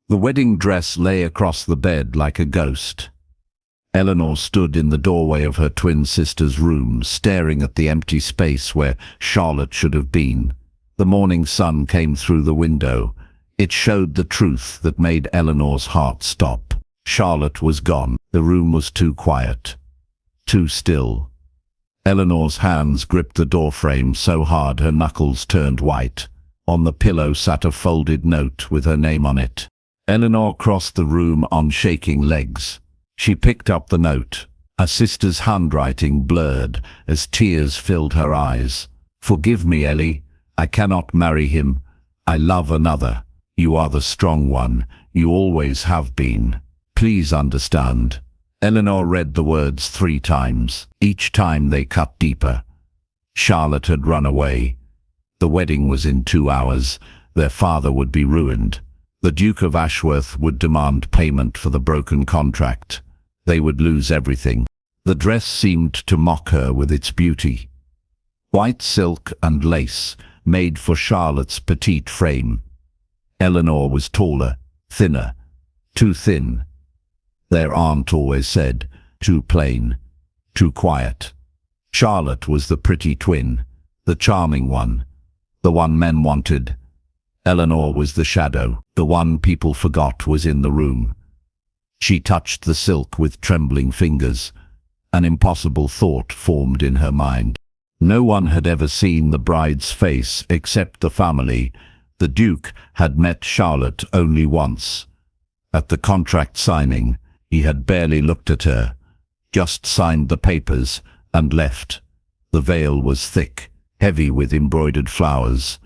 The wedding dress lay across the bed like a ghost. Eleanor stood in the doorway of her twin sister's room, staring at the empty space where Charlotte should have been. The morning sun came through the window. It showed the truth that made Eleanor's heart stop. Charlotte was gone. The room was too quiet, too still. Eleanor's hands gripped the doorframe so hard her knuckles turned white. On the pillow sat a folded note with her name on it. Eleanor crossed the room on shaking legs. She picked up the note. Her sister's handwriting blurred as tears filled her eyes. "Forgive me, Ellie. I cannot marry him. I love another. You are the strong one. You always have been. Please understand." Eleanor read the words 3 times. Each time they cut deeper. Charlotte had run away. The wedding was in 2 hours. Their father would be ruined. The Duke of Ashworth would demand payment for the broken contract. They would lose everything. The dress seemed to mock her with its beauty. White silk and lace, made for Charlotte's petite frame. Eleanor was taller, thinner, too thin. Their aunt always said, too plain, too quiet. Charlotte was the pretty twin, the charming one, the one men wanted. Eleanor was the shadow, the one people forgot was in the room. She touched the silk with trembling fingers. An impossible thought formed in her mind. No one had ever seen the bride's face except the family. The Duke had met Charlotte only once. At the contract signing, he had barely looked at her, just signed the papers and left. The veil was thick, heavy with embroidered flowers.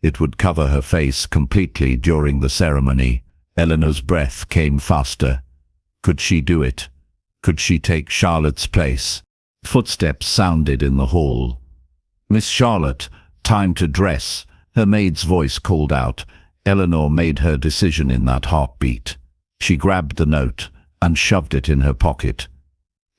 It would cover her face completely during the ceremony. Eleanor's breath came faster. Could she do it? Could she take Charlotte's place? Footsteps sounded in the hall. "Miss Charlotte, time to dress," her maid's voice called out. Eleanor made her decision in that heartbeat. She grabbed the note and shoved it in her pocket.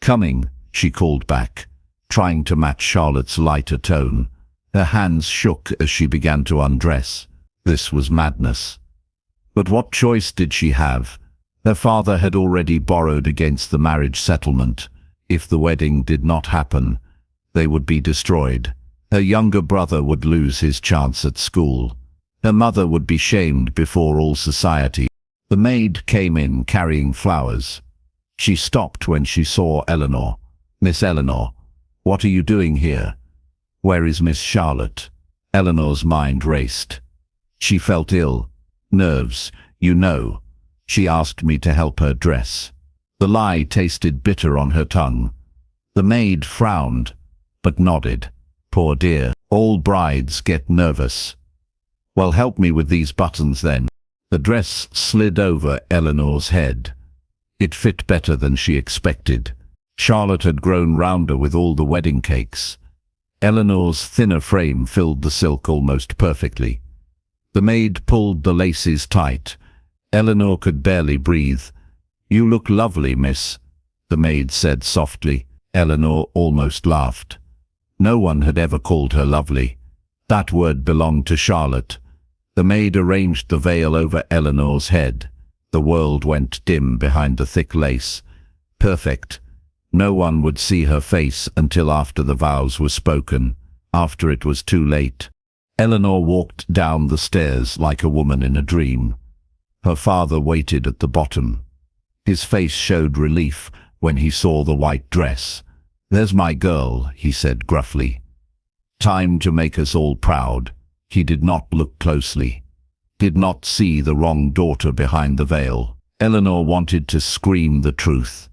"Coming," she called back, trying to match Charlotte's lighter tone. Her hands shook as she began to undress. This was madness. But what choice did she have? Her father had already borrowed against the marriage settlement. If the wedding did not happen, they would be destroyed. Her younger brother would lose his chance at school. Her mother would be shamed before all society. The maid came in carrying flowers. She stopped when she saw Eleanor. "Miss Eleanor, what are you doing here? Where is Miss Charlotte?" Eleanor's mind raced. She felt ill. "Nerves, you know. She asked me to help her dress." The lie tasted bitter on her tongue. The maid frowned, but nodded. "Poor dear, all brides get nervous." "Well, help me with these buttons then." The dress slid over Eleanor's head. It fit better than she expected. Charlotte had grown rounder with all the wedding cakes. Eleanor's thinner frame filled the silk almost perfectly. The maid pulled the laces tight. Eleanor could barely breathe. "You look lovely, miss," the maid said softly. Eleanor almost laughed. No one had ever called her lovely. That word belonged to Charlotte. The maid arranged the veil over Eleanor's head. The world went dim behind the thick lace. Perfect. No one would see her face until after the vows were spoken, after it was too late. Eleanor walked down the stairs like a woman in a dream. Her father waited at the bottom. His face showed relief when he saw the white dress. "There's my girl," he said gruffly. "Time to make us all proud." He did not look closely. Did not see the wrong daughter behind the veil. Eleanor wanted to scream the truth.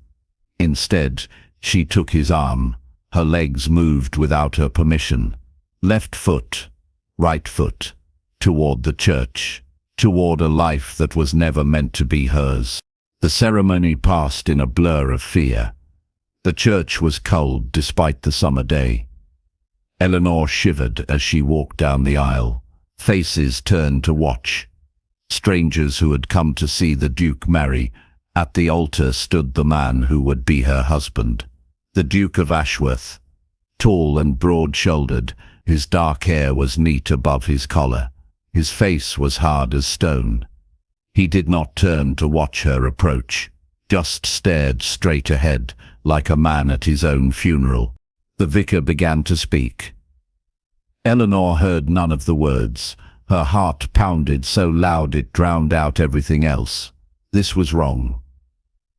Instead, she took his arm. Her legs moved without her permission. Left foot, right foot, toward the church, toward a life that was never meant to be hers. The ceremony passed in a blur of fear. The church was cold despite the summer day. Eleanor shivered as she walked down the aisle. Faces turned to watch. Strangers who had come to see the Duke marry. At the altar stood the man who would be her husband. The Duke of Ashworth. Tall and broad-shouldered, his dark hair was neat above his collar. His face was hard as stone. He did not turn to watch her approach, just stared straight ahead, like a man at his own funeral. The vicar began to speak. Eleanor heard none of the words. Her heart pounded so loud it drowned out everything else. This was wrong.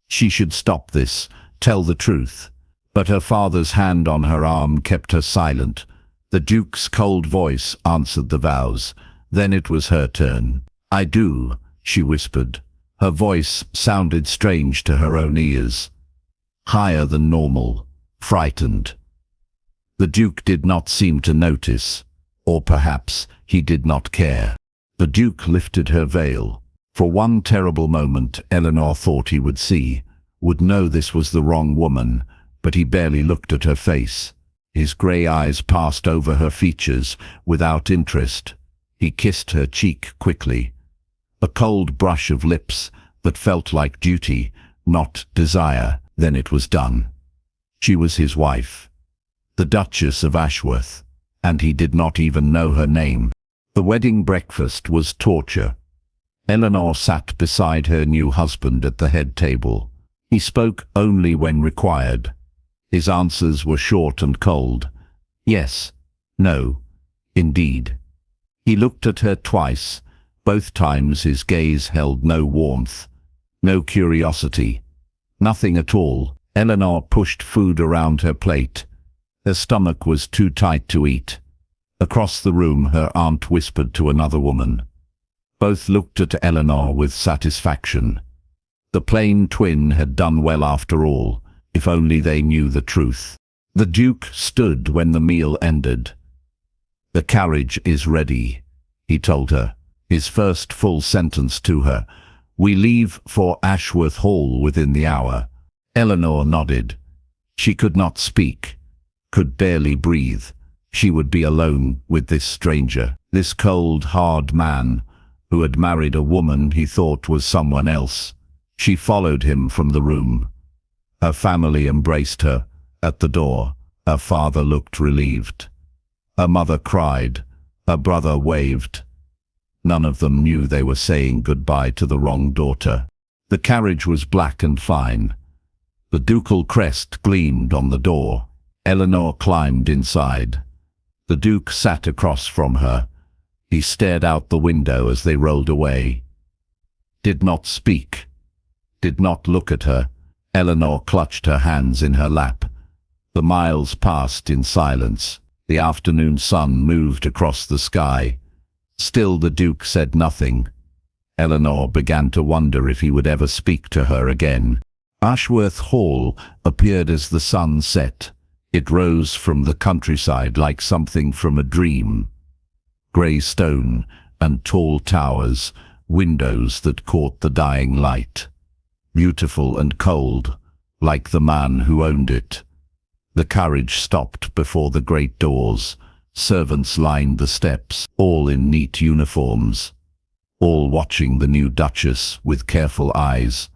She should stop this, tell the truth. But her father's hand on her arm kept her silent. The Duke's cold voice answered the vows. Then it was her turn. "I do," she whispered. Her voice sounded strange to her own ears. Higher than normal, frightened. The Duke did not seem to notice, or perhaps he did not care. The Duke lifted her veil. For one terrible moment, Eleanor thought he would see, would know this was the wrong woman, but he barely looked at her face. His grey eyes passed over her features without interest. He kissed her cheek quickly. A cold brush of lips that felt like duty, not desire. Then it was done. She was his wife, the Duchess of Ashworth, and he did not even know her name. The wedding breakfast was torture. Eleanor sat beside her new husband at the head table. He spoke only when required. His answers were short and cold. Yes, no, indeed. He looked at her twice. Both times his gaze held no warmth, no curiosity, nothing at all. Eleanor pushed food around her plate. Her stomach was too tight to eat. Across the room, her aunt whispered to another woman. Both looked at Eleanor with satisfaction. The plain twin had done well after all, if only they knew the truth. The Duke stood when the meal ended. "The carriage is ready," he told her, his first full sentence to her. "We leave for Ashworth Hall within the hour." Eleanor nodded. She could not speak, could barely breathe. She would be alone with this stranger, this cold, hard man, who had married a woman he thought was someone else. She followed him from the room. Her family embraced her. At the door, her father looked relieved. Her mother cried. Her brother waved. None of them knew they were saying goodbye to the wrong daughter. The carriage was black and fine. The ducal crest gleamed on the door. Eleanor climbed inside. The Duke sat across from her. He stared out the window as they rolled away. Did not speak. Did not look at her. Eleanor clutched her hands in her lap. The miles passed in silence. The afternoon sun moved across the sky. Still the Duke said nothing. Eleanor began to wonder if he would ever speak to her again. Ashworth Hall appeared as the sun set. It rose from the countryside like something from a dream. Grey stone and tall towers, windows that caught the dying light. Beautiful and cold, like the man who owned it. The carriage stopped before the great doors. Servants lined the steps, all in neat uniforms, all watching the new Duchess with careful eyes.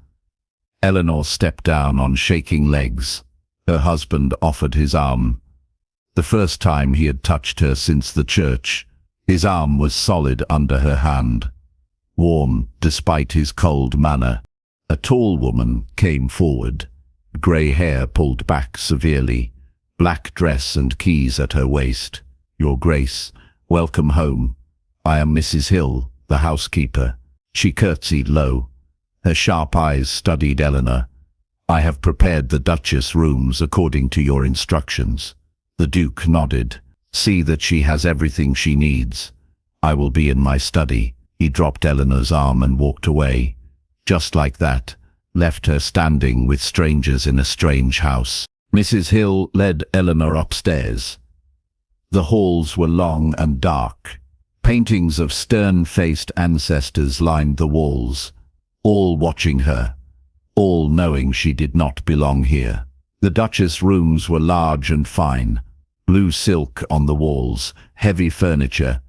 Eleanor stepped down on shaking legs. Her husband offered his arm. The first time he had touched her since the church. His arm was solid under her hand, warm despite his cold manner. A tall woman came forward, grey hair pulled back severely, black dress and keys at her waist. "Your Grace, welcome home. I am Mrs. Hill, the housekeeper." She curtsied low. Her sharp eyes studied Eleanor. "I have prepared the Duchess' rooms according to your instructions." The Duke nodded. "See that she has everything she needs. I will be in my study." He dropped Eleanor's arm and walked away. Just like that, left her standing with strangers in a strange house. Mrs. Hill led Eleanor upstairs. The halls were long and dark. Paintings of stern-faced ancestors lined the walls, all watching her, all knowing she did not belong here. The Duchess' rooms were large and fine, blue silk on the walls, heavy furniture,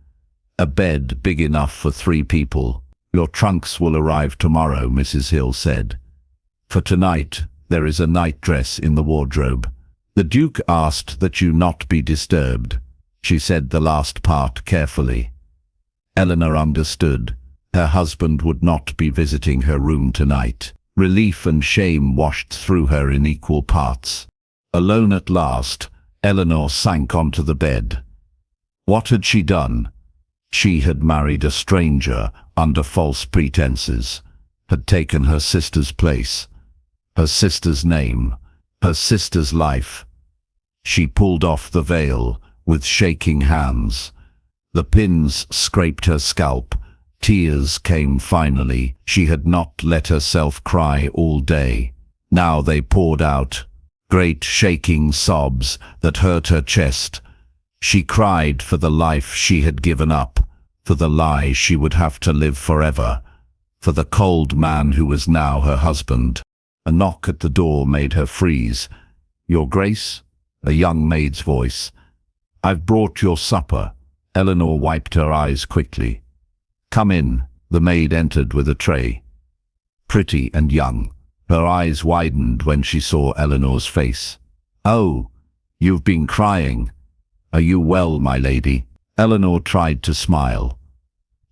a bed big enough for 3 people. "Your trunks will arrive tomorrow," Mrs. Hill said. "For tonight, there is a nightdress in the wardrobe." The Duke asked that you not be disturbed. She said the last part carefully. Eleanor understood. Her husband would not be visiting her room tonight. Relief and shame washed through her in equal parts. Alone at last, Eleanor sank onto the bed. What had she done? She had married a stranger under false pretenses, had taken her sister's place, her sister's name, her sister's life. She pulled off the veil with shaking hands. The pins scraped her scalp. Tears came finally. She had not let herself cry all day. Now they poured out, great shaking sobs that hurt her chest. She cried for the life she had given up, for the lie she would have to live forever, for the cold man who was now her husband. A knock at the door made her freeze. "Your Grace?" A young maid's voice. "I've brought your supper." Eleanor wiped her eyes quickly. "Come in." The maid entered with a tray. Pretty and young. Her eyes widened when she saw Eleanor's face. "Oh, you've been crying. Are you well, my lady?" Eleanor tried to smile.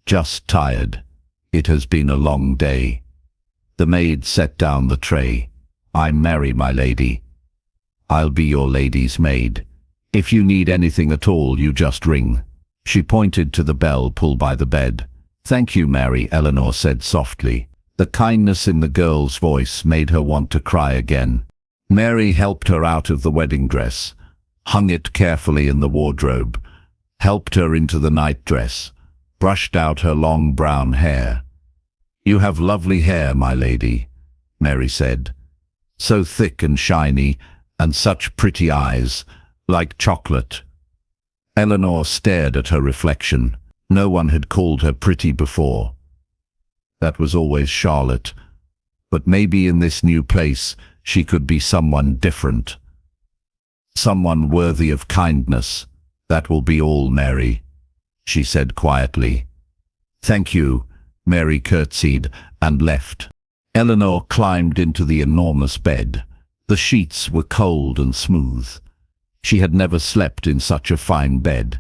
"Just tired. It has been a long day." The maid set down the tray. "I'm Mary, my lady. I'll be your lady's maid. If you need anything at all, you just ring." She pointed to the bell pulled by the bed. "Thank you, Mary," Eleanor said softly. The kindness in the girl's voice made her want to cry again. Mary helped her out of the wedding dress, hung it carefully in the wardrobe, helped her into the nightdress, brushed out her long brown hair. "You have lovely hair, my lady," Mary said. "So thick and shiny, and such pretty eyes, like chocolate." Eleanor stared at her reflection. No one had called her pretty before. That was always Charlotte. But maybe in this new place she could be someone different. Someone worthy of kindness. "That will be all, Mary," she said quietly. "Thank you." Mary curtsied and left. Eleanor climbed into the enormous bed. The sheets were cold and smooth. She had never slept in such a fine bed,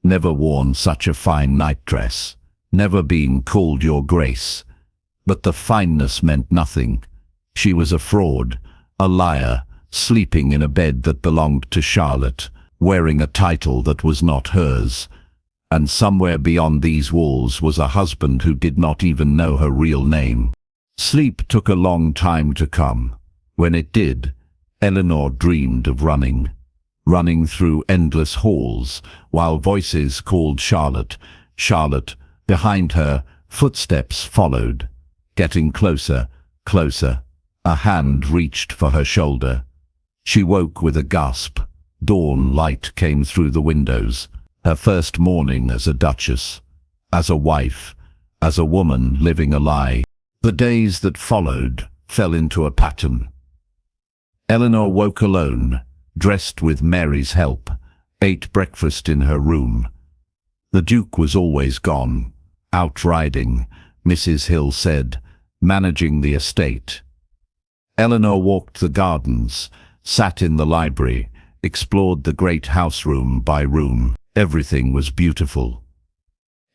never worn such a fine nightdress, never been called Your Grace. But the fineness meant nothing. She was a fraud, a liar, sleeping in a bed that belonged to Charlotte, wearing a title that was not hers. And somewhere beyond these walls was a husband who did not even know her real name. Sleep took a long time to come. When it did, Eleanor dreamed of running through endless halls, while voices called Charlotte, Charlotte. Behind her, footsteps followed, getting closer, closer. A hand reached for her shoulder. She woke with a gasp. Dawn light came through the windows. Her first morning as a duchess, as a wife, as a woman living a lie. The days that followed fell into a pattern. Eleanor woke alone, dressed with Mary's help, ate breakfast in her room. The Duke was always gone, out riding, Mrs. Hill said, managing the estate. Eleanor walked the gardens, sat in the library, explored the great house room by room. Everything was beautiful.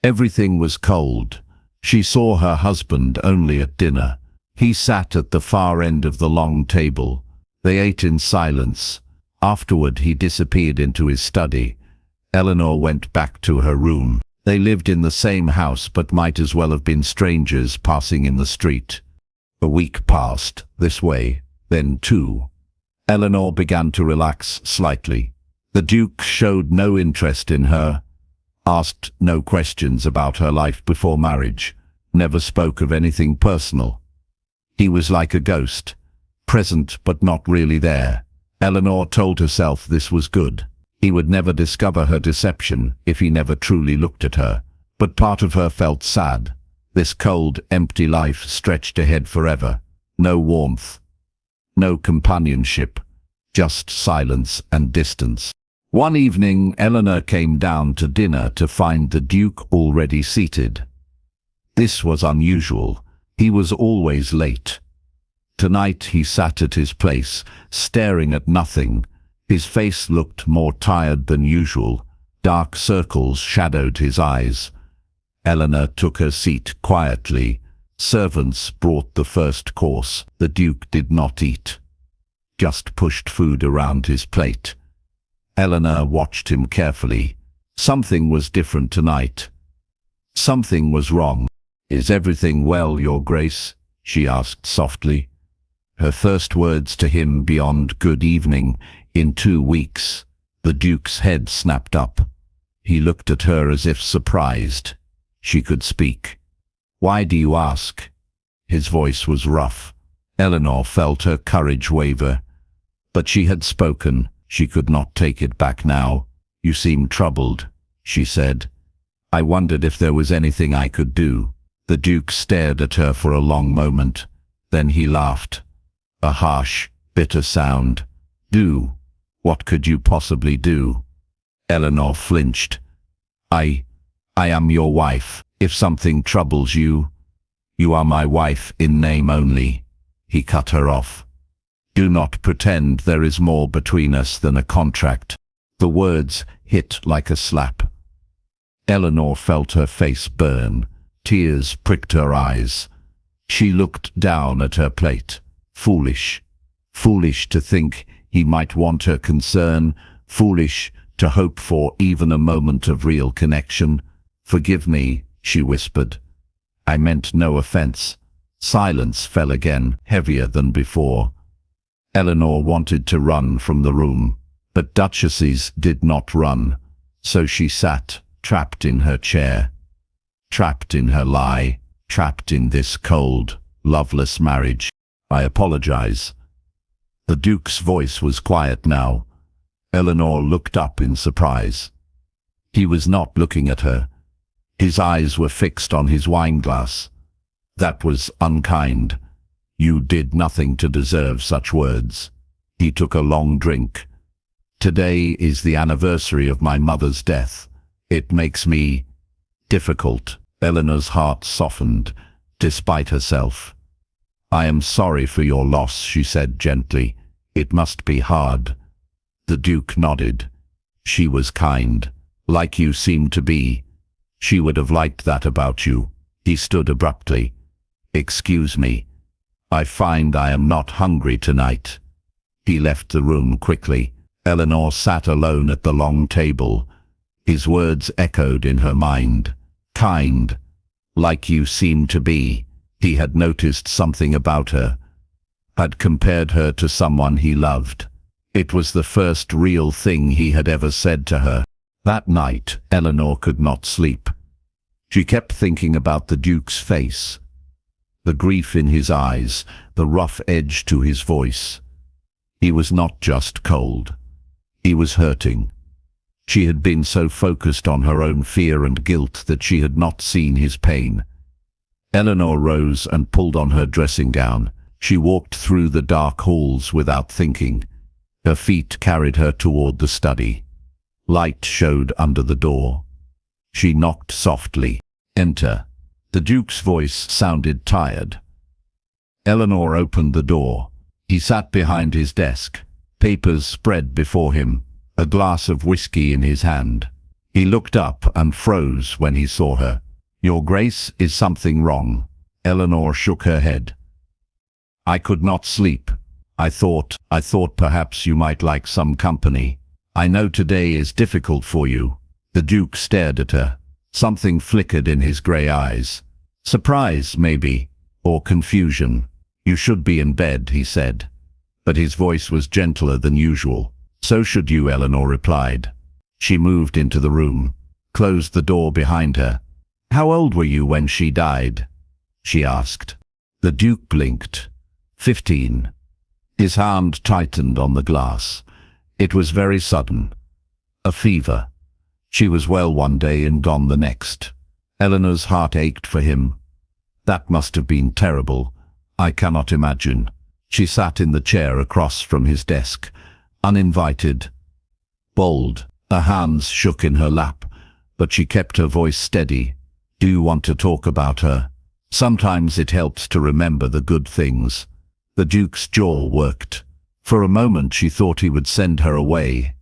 Everything was cold. She saw her husband only at dinner. He sat at the far end of the long table. They ate in silence. Afterward he disappeared into his study. Eleanor went back to her room. They lived in the same house but might as well have been strangers passing in the street. A week passed, this way, then two. Eleanor began to relax slightly. The Duke showed no interest in her, asked no questions about her life before marriage, never spoke of anything personal. He was like a ghost, present but not really there. Eleanor told herself this was good. He would never discover her deception if he never truly looked at her. But part of her felt sad. This cold, empty life stretched ahead forever. No warmth, no companionship, just silence and distance. One evening, Eleanor came down to dinner to find the Duke already seated. This was unusual. He was always late. Tonight he sat at his place, staring at nothing. His face looked more tired than usual. Dark circles shadowed his eyes. Eleanor took her seat quietly. Servants brought the first course. The Duke did not eat, just pushed food around his plate. Eleanor watched him carefully. Something was different tonight. Something was wrong. "Is everything well, Your Grace?" she asked softly. Her first words to him beyond "good evening" in 2 weeks. The Duke's head snapped up. He looked at her as if surprised. She could speak. "Why do you ask?" His voice was rough. Eleanor felt her courage waver. But she had spoken. She could not take it back now. "You seem troubled," she said. "I wondered if there was anything I could do." The Duke stared at her for a long moment. Then he laughed. A harsh, bitter sound. "Do? What could you possibly do?" Eleanor flinched. I am your wife. If something troubles you, you are my wife in name only." He cut her off. "Do not pretend there is more between us than a contract." The words hit like a slap. Eleanor felt her face burn. Tears pricked her eyes. She looked down at her plate. Foolish. Foolish to think he might want her concern. Foolish to hope for even a moment of real connection. "Forgive me," she whispered. "I meant no offense." Silence fell again, heavier than before. Eleanor wanted to run from the room, but duchesses did not run, so she sat, trapped in her chair, trapped in her lie, trapped in this cold, loveless marriage. "I apologize." The Duke's voice was quiet now. Eleanor looked up in surprise. He was not looking at her. His eyes were fixed on his wineglass. "That was unkind. You did nothing to deserve such words." He took a long drink. "Today is the anniversary of my mother's death. It makes me difficult." Eleanor's heart softened, despite herself. "I am sorry for your loss," she said gently. "It must be hard." The Duke nodded. "She was kind, like you seem to be. She would have liked that about you." He stood abruptly. "Excuse me. I find I am not hungry tonight." He left the room quickly. Eleanor sat alone at the long table. His words echoed in her mind. Kind, like you seem to be. He had noticed something about her, had compared her to someone he loved. It was the first real thing he had ever said to her. That night, Eleanor could not sleep. She kept thinking about the Duke's face, the grief in his eyes, the rough edge to his voice. He was not just cold. He was hurting. She had been so focused on her own fear and guilt that she had not seen his pain. Eleanor rose and pulled on her dressing gown. She walked through the dark halls without thinking. Her feet carried her toward the study. Light showed under the door. She knocked softly. "Enter." The Duke's voice sounded tired. Eleanor opened the door. He sat behind his desk, papers spread before him, a glass of whiskey in his hand. He looked up and froze when he saw her. "Your Grace, is something wrong?" Eleanor shook her head. "I could not sleep. I thought perhaps you might like some company. I know today is difficult for you." The Duke stared at her. Something flickered in his grey eyes. Surprise, maybe, or confusion. "You should be in bed," he said. But his voice was gentler than usual. "So should you," Eleanor replied. She moved into the room, closed the door behind her. "How old were you when she died?" she asked. The Duke blinked. 15. His hand tightened on the glass. It was very sudden. A fever. She was well one day and gone the next. Eleanor's heart ached for him. That must have been terrible. I cannot imagine. She sat in the chair across from his desk, uninvited, bold. Her hands shook in her lap, but she kept her voice steady. "Do you want to talk about her? Sometimes it helps to remember the good things." The Duke's jaw worked. For a moment she thought he would send her away.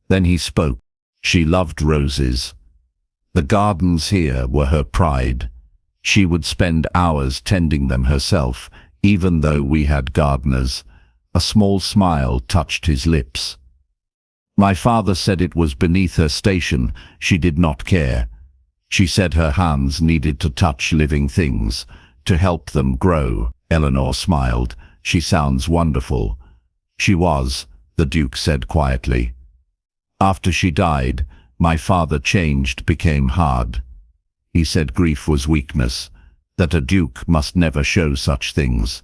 Then he spoke. "She loved roses." The gardens here were her pride. She would spend hours tending them herself, even though we had gardeners. A small smile touched his lips. My father said it was beneath her station. She did not care. She said her hands needed to touch living things, to help them grow. Eleanor smiled. She sounds wonderful. She was, the Duke said quietly. After she died, my father changed, became hard. He said grief was weakness, that a duke must never show such things.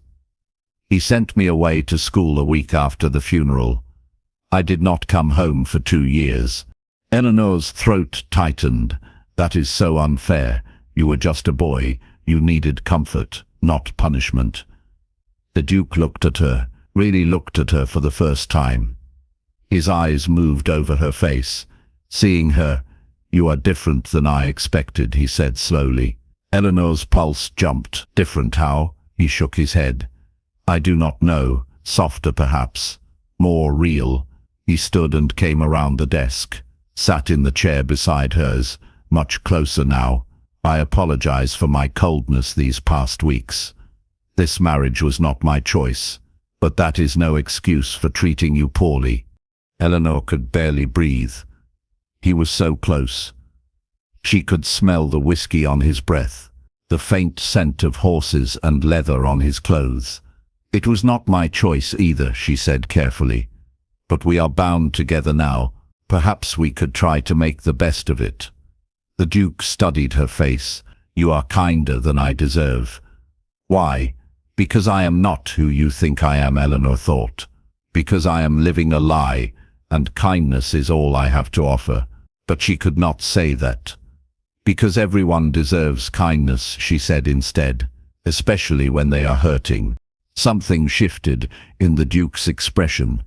He sent me away to school a week after the funeral. I did not come home for 2 years. Eleanor's throat tightened. That is so unfair. You were just a boy. You needed comfort, not punishment. The Duke looked at her, really looked at her for the first time. His eyes moved over her face. Seeing her, "You are different than I expected," he said slowly. Eleanor's pulse jumped. Different how? He shook his head. I do not know. Softer perhaps. More real. He stood and came around the desk, sat in the chair beside hers, much closer now. I apologize for my coldness these past weeks. This marriage was not my choice, but that is no excuse for treating you poorly. Eleanor could barely breathe. He was so close. She could smell the whiskey on his breath, the faint scent of horses and leather on his clothes. It was not my choice either, she said carefully. But we are bound together now. Perhaps we could try to make the best of it. The Duke studied her face. You are kinder than I deserve. Why? Because I am not who you think I am, Eleanor thought. Because I am living a lie, and kindness is all I have to offer. But she could not say that. Because everyone deserves kindness, she said instead, especially when they are hurting. Something shifted in the Duke's expression.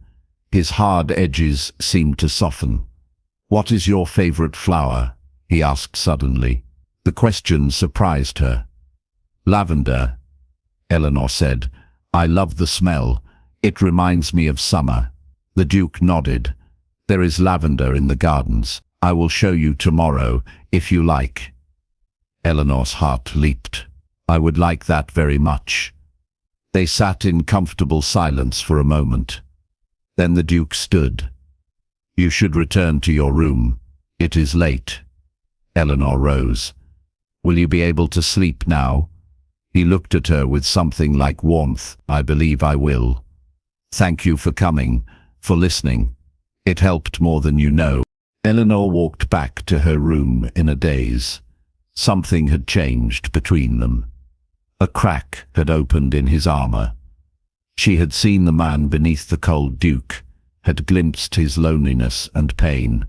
His hard edges seemed to soften. What is your favorite flower? He asked suddenly. The question surprised her. Lavender, Eleanor said. I love the smell. It reminds me of summer. The Duke nodded. There is lavender in the gardens. I will show you tomorrow, if you like. Eleanor's heart leaped. I would like that very much. They sat in comfortable silence for a moment. Then the Duke stood. You should return to your room. It is late. Eleanor rose. Will you be able to sleep now? He looked at her with something like warmth. I believe I will. Thank you for coming, for listening. It helped more than you know. Eleanor walked back to her room in a daze. Something had changed between them. A crack had opened in his armor. She had seen the man beneath the cold Duke, had glimpsed his loneliness and pain,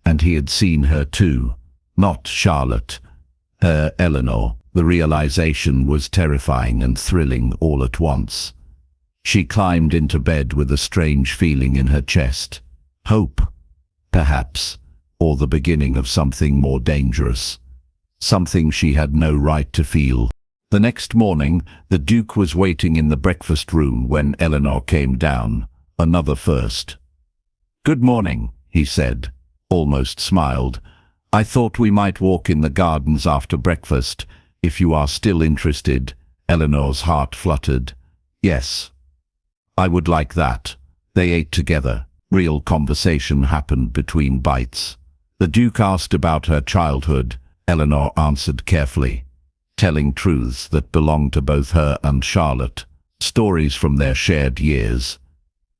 and he had seen her too. Not Charlotte, her Eleanor. The realization was terrifying and thrilling all at once. She climbed into bed with a strange feeling in her chest. Hope, perhaps, or the beginning of something more dangerous. Something she had no right to feel. The next morning, the Duke was waiting in the breakfast room when Eleanor came down. Another first. Good morning, he said, almost smiled. I thought we might walk in the gardens after breakfast, if you are still interested. Eleanor's heart fluttered. Yes. I would like that. They ate together. Real conversation happened between bites. The Duke asked about her childhood. Eleanor answered carefully, telling truths that belonged to both her and Charlotte, stories from their shared years.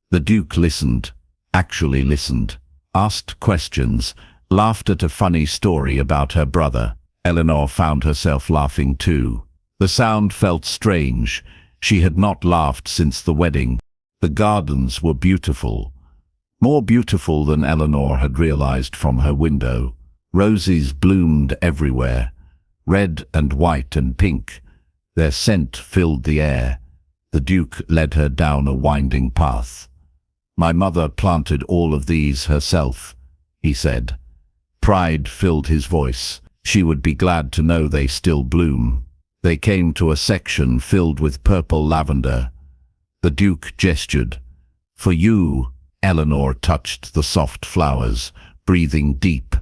The Duke listened, actually listened, asked questions, laughed at a funny story about her brother. Eleanor found herself laughing too. The sound felt strange. She had not laughed since the wedding. The gardens were beautiful. More beautiful than Eleanor had realized from her window. Roses bloomed everywhere, red and white and pink. Their scent filled the air. The Duke led her down a winding path. My mother planted all of these herself, he said. Pride filled his voice. She would be glad to know they still bloom. They came to a section filled with purple lavender. The Duke gestured. For you, Eleanor touched the soft flowers, breathing deep.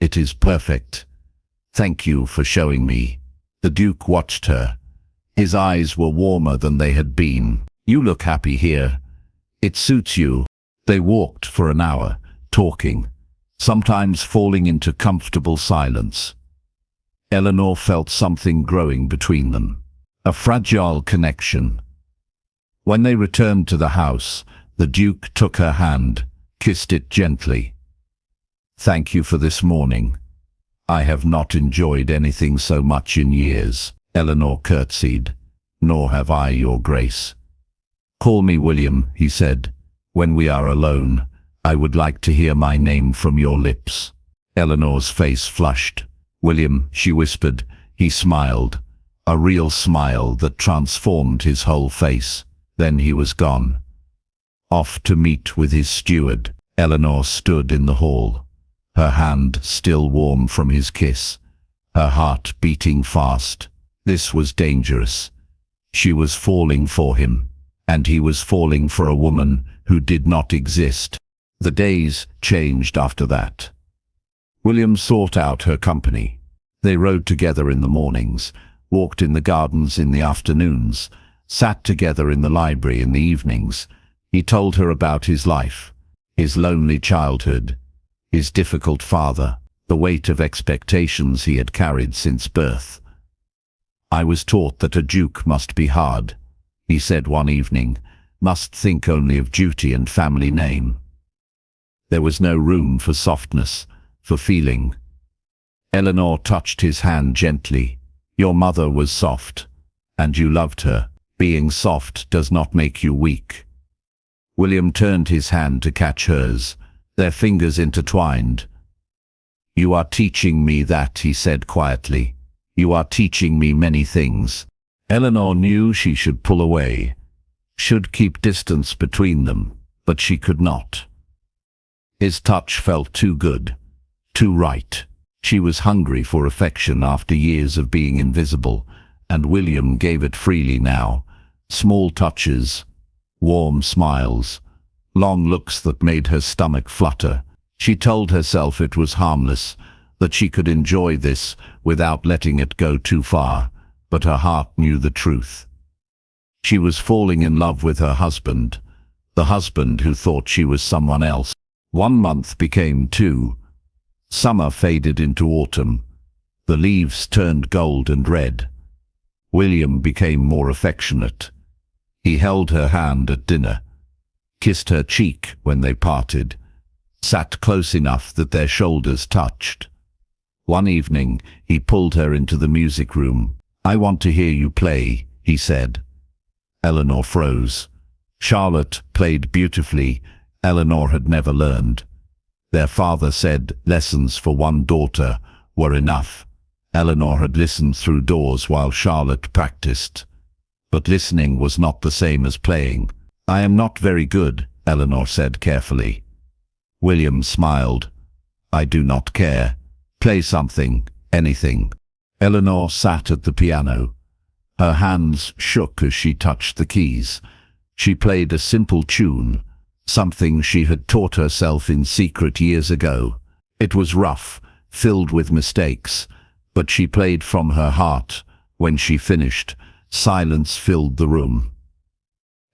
It is perfect. Thank you for showing me. The Duke watched her. His eyes were warmer than they had been. You look happy here. It suits you. They walked for an hour, talking, sometimes falling into comfortable silence. Eleanor felt something growing between them, a fragile connection. When they returned to the house, the Duke took her hand, kissed it gently. Thank you for this morning. I have not enjoyed anything so much in years. Eleanor curtsied. Nor have I, Your Grace. Call me William, he said. When we are alone, I would like to hear my name from your lips. Eleanor's face flushed. William, she whispered. He smiled, a real smile that transformed his whole face. Then he was gone. Off to meet with his steward. Eleanor stood in the hall, her hand still warm from his kiss, her heart beating fast. This was dangerous. She was falling for him, and he was falling for a woman who did not exist. The days changed after that. William sought out her company. They rode together in the mornings, walked in the gardens in the afternoons, sat together in the library in the evenings. He told her about his life, his lonely childhood, his difficult father, the weight of expectations he had carried since birth. I was taught that a duke must be hard, he said one evening, must think only of duty and family name. There was no room for softness, for feeling. Eleanor touched his hand gently. Your mother was soft, and you loved her. Being soft does not make you weak. William turned his hand to catch hers, their fingers intertwined. You are teaching me that, he said quietly. You are teaching me many things. Eleanor knew she should pull away, should keep distance between them, but she could not. His touch felt too good, too right. She was hungry for affection after years of being invisible, and William gave it freely now. Small touches, warm smiles, long looks that made her stomach flutter. She told herself it was harmless, that she could enjoy this without letting it go too far, but her heart knew the truth. She was falling in love with her husband, the husband who thought she was someone else. 1 month became 2. Summer faded into autumn. The leaves turned gold and red. William became more affectionate. He held her hand at dinner, kissed her cheek when they parted, sat close enough that their shoulders touched. One evening, he pulled her into the music room. I want to hear you play, he said. Eleanor froze. Charlotte played beautifully. Eleanor had never learned. Their father said lessons for one daughter were enough. Eleanor had listened through doors while Charlotte practiced. But listening was not the same as playing. I am not very good, Eleanor said carefully. William smiled. I do not care. Play something, anything. Eleanor sat at the piano. Her hands shook as she touched the keys. She played a simple tune, something she had taught herself in secret years ago. It was rough, filled with mistakes, but she played from her heart. When she finished, silence filled the room.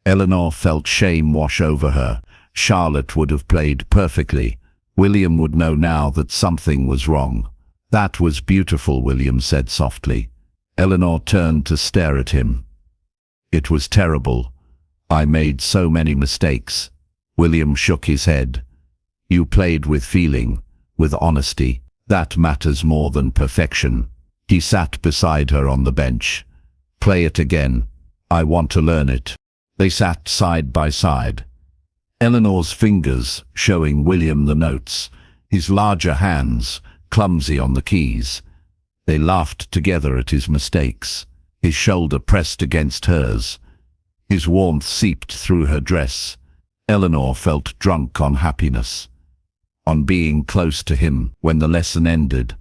Eleanor felt shame wash over her. Charlotte would have played perfectly. William would know now that something was wrong. That was beautiful, William said softly. Eleanor turned to stare at him. It was terrible. I made so many mistakes. William shook his head. You played with feeling, with honesty. That matters more than perfection. He sat beside her on the bench. Play it again. I want to learn it. They sat side by side. Eleanor's fingers showing William the notes, his larger hands clumsy on the keys. They laughed together at his mistakes. His shoulder pressed against hers. His warmth seeped through her dress. Eleanor felt drunk on happiness, on being close to him. When the lesson ended,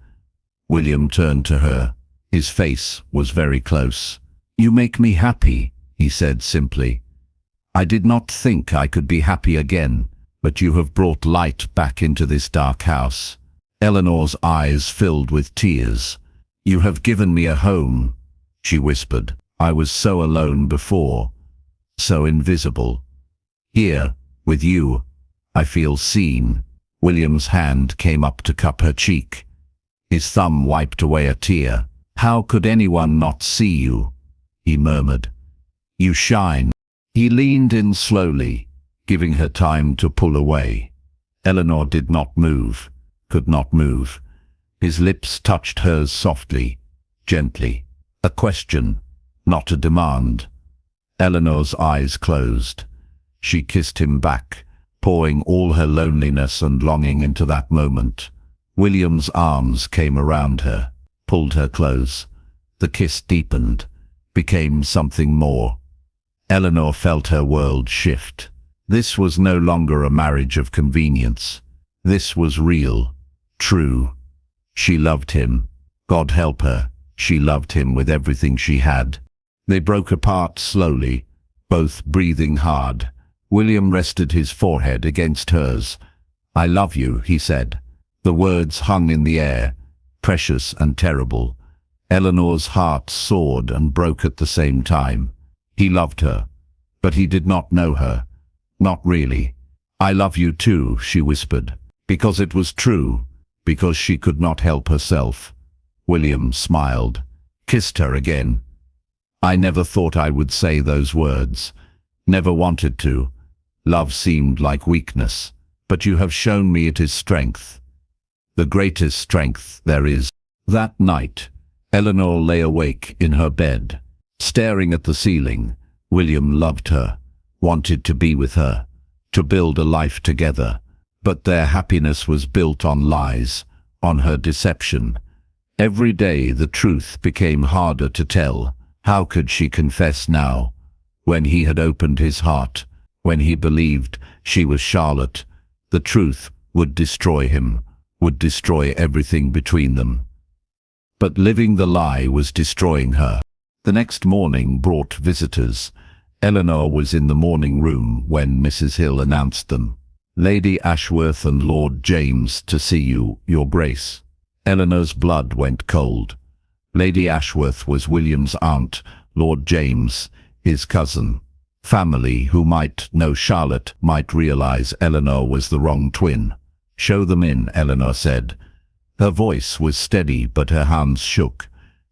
William turned to her. His face was very close. You make me happy, he said simply. I did not think I could be happy again, but you have brought light back into this dark house. Eleanor's eyes filled with tears. "You have given me a home," she whispered. "I was so alone before, so invisible. Here, with you, I feel seen." William's hand came up to cup her cheek. His thumb wiped away a tear. "How could anyone not see you?" he murmured. "You shine." He leaned in slowly, giving her time to pull away. Eleanor did not move, could not move. His lips touched hers softly, gently. A question, not a demand. Eleanor's eyes closed. She kissed him back, pouring all her loneliness and longing into that moment. William's arms came around her, pulled her close. The kiss deepened, became something more. Eleanor felt her world shift. This was no longer a marriage of convenience. This was real, true. She loved him. God help her, she loved him with everything she had. They broke apart slowly, both breathing hard. William rested his forehead against hers. "I love you," he said. The words hung in the air, precious and terrible. Eleanor's heart soared and broke at the same time. He loved her, but he did not know her. Not really. "I love you too," she whispered, because it was true, because she could not help herself. William smiled, kissed her again. "I never thought I would say those words. Never wanted to. Love seemed like weakness, but you have shown me it is strength. The greatest strength there is." That night, Eleanor lay awake in her bed, staring at the ceiling. William loved her, wanted to be with her, to build a life together. But their happiness was built on lies, on her deception. Every day the truth became harder to tell. How could she confess now, when he had opened his heart, when he believed she was Charlotte? The truth would destroy him, would destroy everything between them. But living the lie was destroying her. The next morning brought visitors. Eleanor was in the morning room when Mrs. Hill announced them. "Lady Ashworth and Lord James to see you, Your Grace." Eleanor's blood went cold. Lady Ashworth was William's aunt, Lord James, his cousin. Family who might know Charlotte might realize Eleanor was the wrong twin. "Show them in," Eleanor said. Her voice was steady, but her hands shook.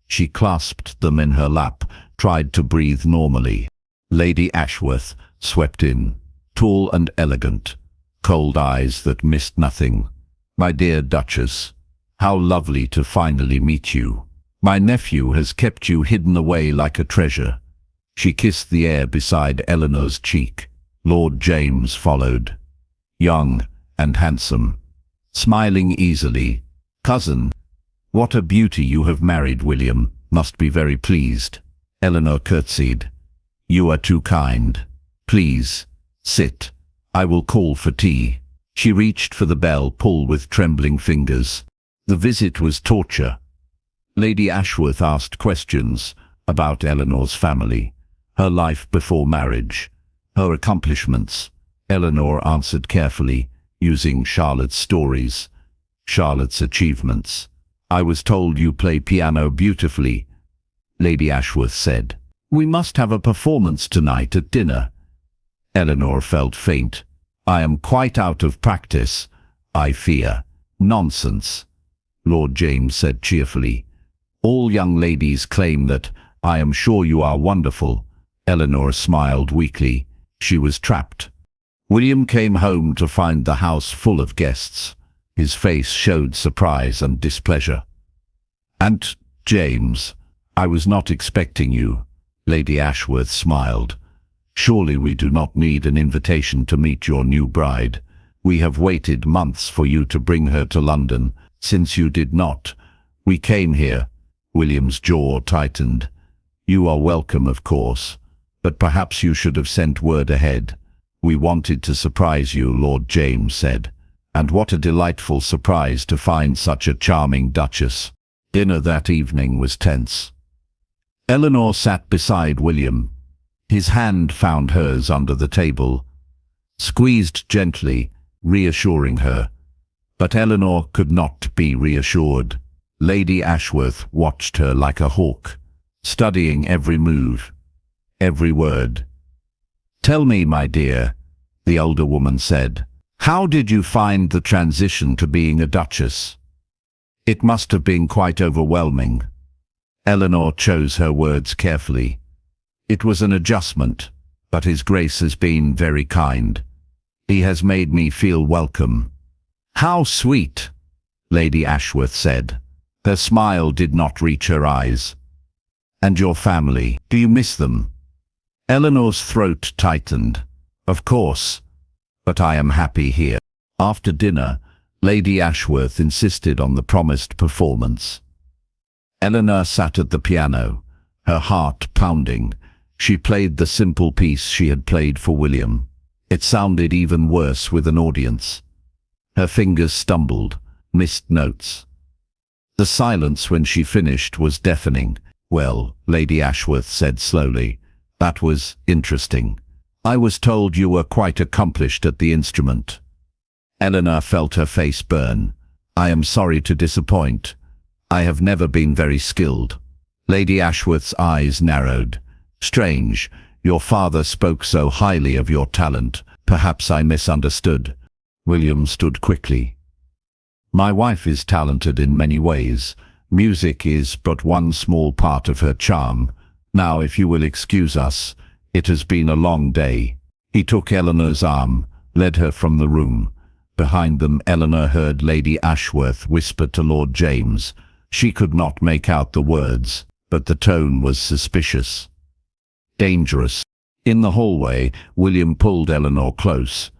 She clasped them in her lap, tried to breathe normally. Lady Ashworth swept in, tall and elegant, cold eyes that missed nothing. "My dear Duchess, how lovely to finally meet you. My nephew has kept you hidden away like a treasure." She kissed the air beside Eleanor's cheek. Lord James followed, young and handsome, smiling easily. "Cousin, what a beauty you have married, William. Must be very pleased." Eleanor curtsied. "You are too kind. Please, sit. I will call for tea." She reached for the bell pull with trembling fingers. The visit was torture. Lady Ashworth asked questions about Eleanor's family, her life before marriage, her accomplishments. Eleanor answered carefully, using Charlotte's stories, Charlotte's achievements. "I was told you play piano beautifully," Lady Ashworth said. "We must have a performance tonight at dinner." Eleanor felt faint. "I am quite out of practice, I fear." "Nonsense," Lord James said cheerfully. "All young ladies claim that. I am sure you are wonderful." Eleanor smiled weakly. She was trapped. William came home to find the house full of guests. His face showed surprise and displeasure. "Aunt James, I was not expecting you." Lady Ashworth smiled. "Surely we do not need an invitation to meet your new bride. We have waited months for you to bring her to London. Since you did not, we came here." William's jaw tightened. "You are welcome, of course, but perhaps you should have sent word ahead." "We wanted to surprise you," Lord James said. "And what a delightful surprise to find such a charming duchess." Dinner that evening was tense. Eleanor sat beside William. His hand found hers under the table, squeezed gently, reassuring her. But Eleanor could not be reassured. Lady Ashworth watched her like a hawk, studying every move, every word. "Tell me, my dear," the older woman said, "how did you find the transition to being a duchess? It must have been quite overwhelming." Eleanor chose her words carefully. "It was an adjustment, but His Grace has been very kind. He has made me feel welcome." "How sweet," Lady Ashworth said. Her smile did not reach her eyes. "And your family, do you miss them?" Eleanor's throat tightened. "Of course, but I am happy here." After dinner, Lady Ashworth insisted on the promised performance. Eleanor sat at the piano, her heart pounding. She played the simple piece she had played for William. It sounded even worse with an audience. Her fingers stumbled, missed notes. The silence when she finished was deafening. "Well," Lady Ashworth said slowly, "that was interesting. I was told you were quite accomplished at the instrument." Eleanor felt her face burn. "I am sorry to disappoint. I have never been very skilled." Lady Ashworth's eyes narrowed. "Strange, your father spoke so highly of your talent. Perhaps I misunderstood." William stood quickly. "My wife is talented in many ways. Music is but one small part of her charm. Now, if you will excuse us, it has been a long day." He took Eleanor's arm, led her from the room. Behind them, Eleanor heard Lady Ashworth whisper to Lord James. She could not make out the words, but the tone was suspicious. Dangerous. In the hallway, William pulled Eleanor close.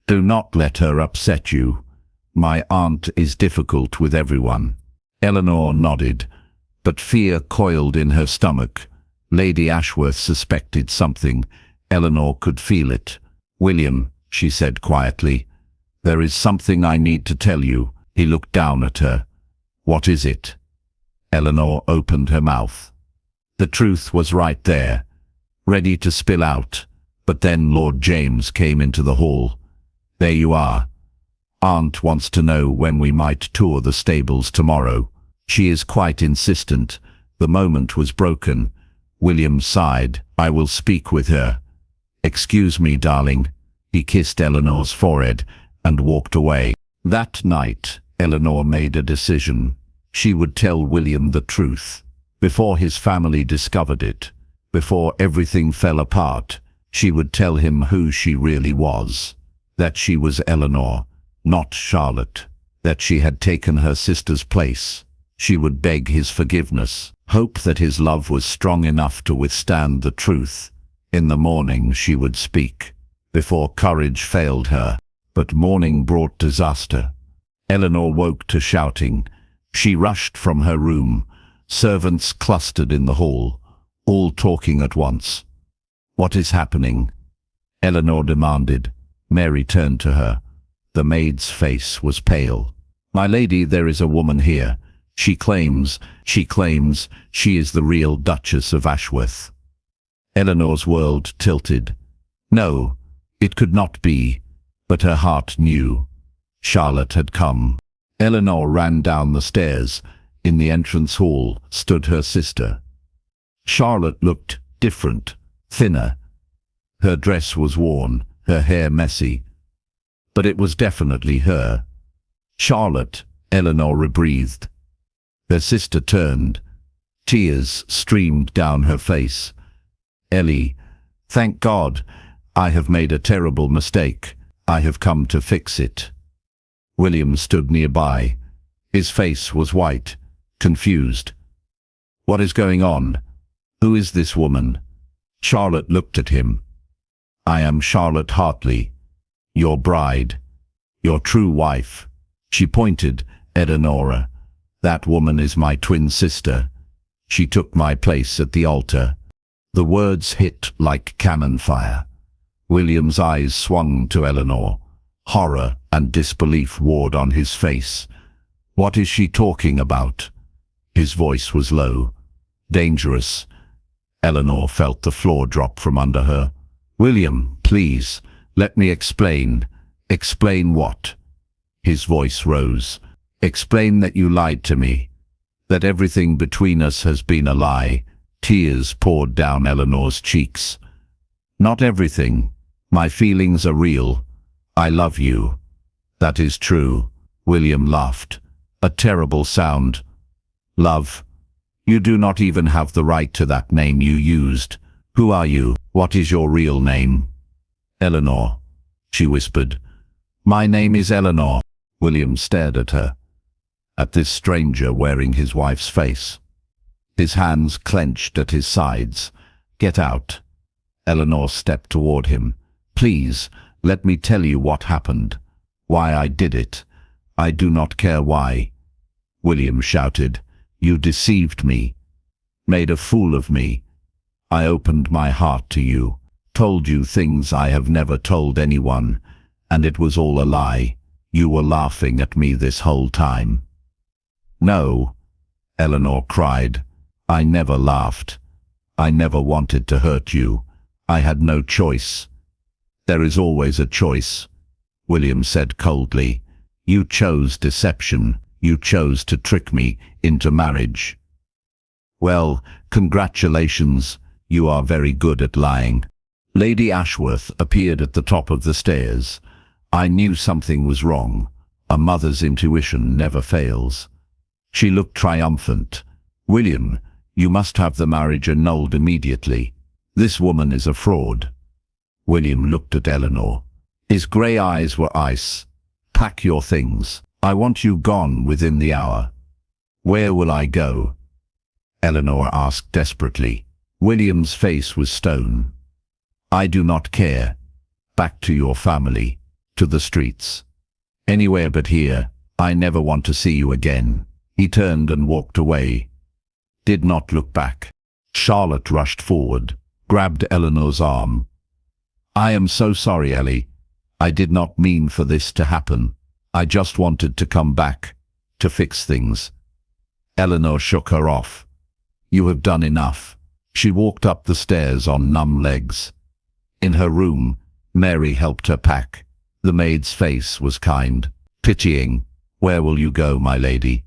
"Do not let her upset you. My aunt is difficult with everyone." Eleanor nodded, but fear coiled in her stomach. Lady Ashworth suspected something. Eleanor could feel it. "William," she said quietly, "there is something I need to tell you." He looked down at her. "What is it?" Eleanor opened her mouth. The truth was right there, ready to spill out. But then Lord James came into the hall. "There you are. Aunt wants to know when we might tour the stables tomorrow. She is quite insistent." The moment was broken. William sighed. "I will speak with her." "Excuse me, darling." He kissed Eleanor's forehead and walked away. That night, Eleanor made a decision. She would tell William the truth. Before his family discovered it, before everything fell apart, she would tell him who she really was. That she was Eleanor, not Charlotte. That she had taken her sister's place. She would beg his forgiveness, hope that his love was strong enough to withstand the truth. In the morning she would speak, before courage failed her. But morning brought disaster. Eleanor woke to shouting. She rushed from her room. Servants clustered in the hall, all talking at once. "What is happening?" Eleanor demanded. Mary turned to her. The maid's face was pale. "My lady, there is a woman here. She claims she is the real Duchess of Ashworth." Eleanor's world tilted. No, it could not be, but her heart knew. Charlotte had come. Eleanor ran down the stairs. In the entrance hall stood her sister. Charlotte looked different, thinner. Her dress was worn, her hair messy. But it was definitely her. "Charlotte," Eleanor rebreathed. Her sister turned. Tears streamed down her face. "Ellie, thank God. I have made a terrible mistake. I have come to fix it." William stood nearby. His face was white, confused. "What is going on? Who is this woman?" Charlotte looked at him. "I am Charlotte Hartley, your bride, your true wife." She pointed, "Eleonora. That woman is my twin sister. She took my place at the altar." The words hit like cannon fire. William's eyes swung to Eleanor. Horror and disbelief warred on his face. "What is she talking about?" His voice was low. "Dangerous." Eleanor felt the floor drop from under her. "William, please, let me explain." "Explain what?" His voice rose. "Explain that you lied to me. that everything between us has been a lie. Tears poured down Eleanor's cheeks. Not everything. My feelings are real. I love you. That is true. William laughed. A terrible sound. Love. You do not even have the right to that name you used. Who are you? What is your real name? Eleanor, she whispered. My name is Eleanor. William stared at her, at this stranger wearing his wife's face. His hands clenched at his sides. Get out. Eleanor stepped toward him. Please, let me tell you what happened. Why I did it. I do not care why. William shouted. You deceived me. Made a fool of me. I opened my heart to you. Told you things I have never told anyone. And it was all a lie. You were laughing at me this whole time. No, Eleanor cried. I never laughed. I never wanted to hurt you. I had no choice. There is always a choice, William said coldly. You chose deception. You chose to trick me into marriage. Well, congratulations. You are very good at lying. Lady Ashworth appeared at the top of the stairs. I knew something was wrong. A mother's intuition never fails. She looked triumphant. William, you must have the marriage annulled immediately. This woman is a fraud. William looked at Eleanor. His grey eyes were ice. Pack your things. I want you gone within the hour. Where will I go? Eleanor asked desperately. William's face was stone. I do not care. Back to your family. To the streets. Anywhere but here. I never want to see you again. He turned and walked away. Did not look back. Charlotte rushed forward, grabbed Eleanor's arm. I am so sorry, Ellie. I did not mean for this to happen. I just wanted to come back, to fix things. Eleanor shook her off. You have done enough. She walked up the stairs on numb legs. In her room, Mary helped her pack. The maid's face was kind, pitying. Where will you go, my lady?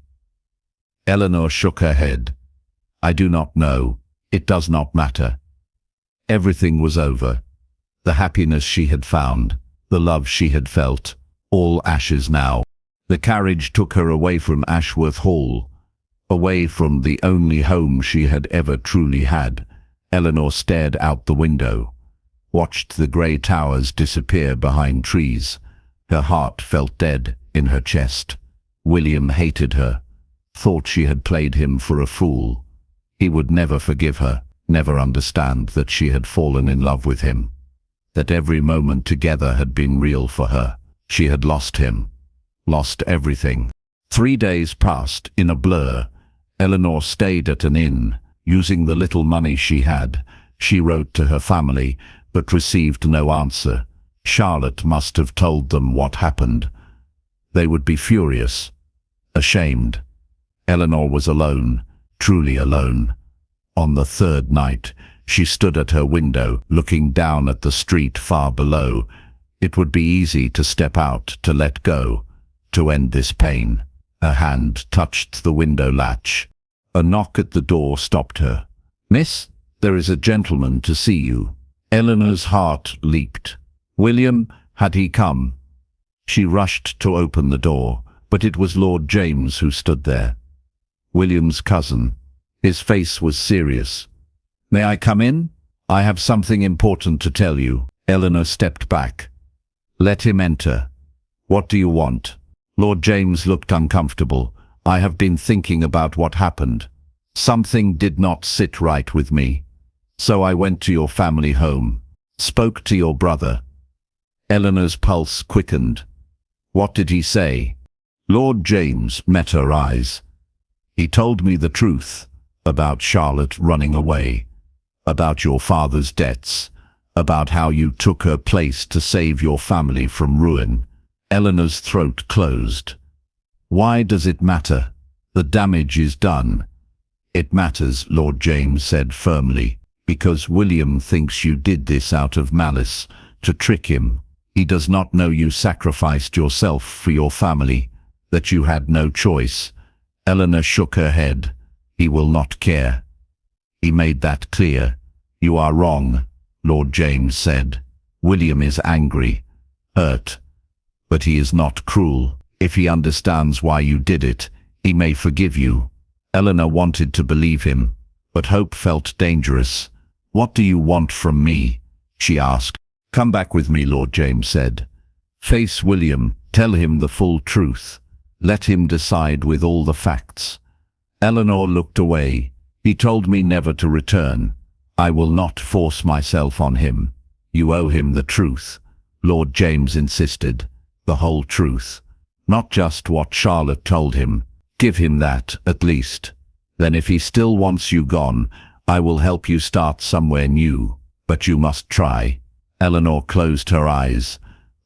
Eleanor shook her head. I do not know. It does not matter. Everything was over. The happiness she had found, the love she had felt, all ashes now. The carriage took her away from Ashworth Hall, away from the only home she had ever truly had. Eleanor stared out the window, watched the grey towers disappear behind trees. Her heart felt dead in her chest. William hated her, thought she had played him for a fool. He would never forgive her, never understand that she had fallen in love with him, that every moment together had been real for her. She had lost him, lost everything. 3 days passed in a blur. Eleanor stayed at an inn, using the little money she had. She wrote to her family, but received no answer. Charlotte must have told them what happened. They would be furious, ashamed. Eleanor was alone, truly alone. On the third night, she stood at her window, looking down at the street far below. It would be easy to step out, to let go, to end this pain. Her hand touched the window latch. A knock at the door stopped her. Miss, there is a gentleman to see you. Eleanor's heart leaped. William, had he come? She rushed to open the door, but it was Lord James who stood there. William's cousin. His face was serious. May I come in? I have something important to tell you. Eleanor stepped back. Let him enter. What do you want? Lord James looked uncomfortable. I have been thinking about what happened. Something did not sit right with me. So I went to your family home. Spoke to your brother. Eleanor's pulse quickened. What did he say? Lord James met her eyes. He told me the truth about Charlotte running away, about your father's debts, about how you took her place to save your family from ruin. Eleanor's throat closed. Why does it matter? The damage is done. It matters, Lord James said firmly, because William thinks you did this out of malice, to trick him. He does not know you sacrificed yourself for your family, that you had no choice. Eleanor shook her head. He will not care. He made that clear. You are wrong, Lord James said. William is angry, hurt, but he is not cruel. If he understands why you did it, he may forgive you. Eleanor wanted to believe him, but hope felt dangerous. What do you want from me? She asked. Come back with me, Lord James said. Face William, tell him the full truth. Let him decide with all the facts. Eleanor looked away. He told me never to return. I will not force myself on him. You owe him the truth, Lord James insisted. The whole truth. Not just what Charlotte told him. Give him that, at least. Then if he still wants you gone, I will help you start somewhere new. But you must try. Eleanor closed her eyes.